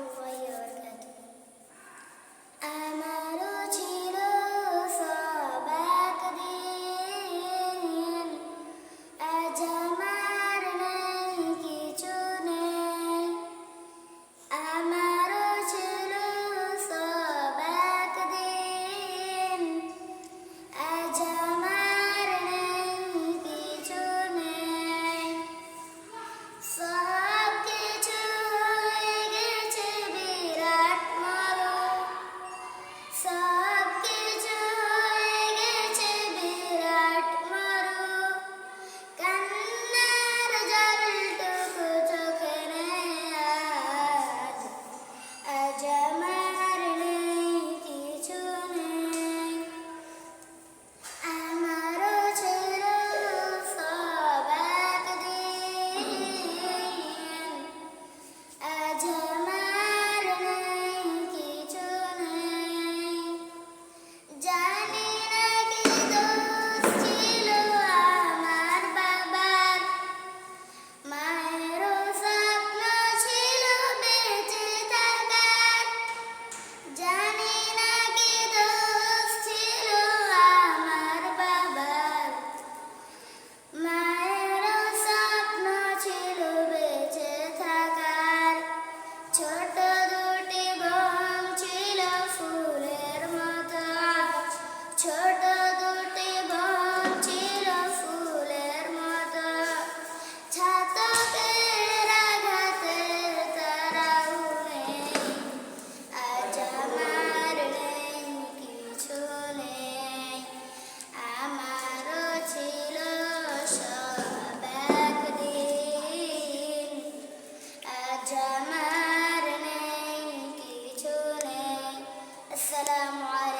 الله وبركاته. আমারও ছিল সব একদিন, আজ আমার নেই কিছু নেই। আমারও ছিল সব একদিন, আজ আমার নেই কিছু নেই। সব কিছু হয়ে গেছে বিরাট মরু, সব কিছু হয়ে গেছে বিরাট মরু। কান্নার জলটুকু চোখে নেই আজ, আজ আমার নেই কিছু নেই। আমারও ছিল সব একদিন, আজ আমার নেই কিছু নেই। জানি না কি দোষ ছিল আমার বাবার, মায়েরও স্বপ্ন ছিল বেঁচে থাকার। জানি না কি দোষ ছিল আমার বাবার, মায়েরও স্বপ্ন ছিল বেঁচে থাকার। ছোট দুটি বোন ছিল ফুলের মতো, ছোট দুটি বোন ছিল ফুলের মতো। ছাতকের আঘাতে তারাও নেই, আজ আমার নেই কিছু নেই। আমারও ছিল সব একদিন, আজ আমার নেই কিছু নেই। আসসালামু আলাইকুম।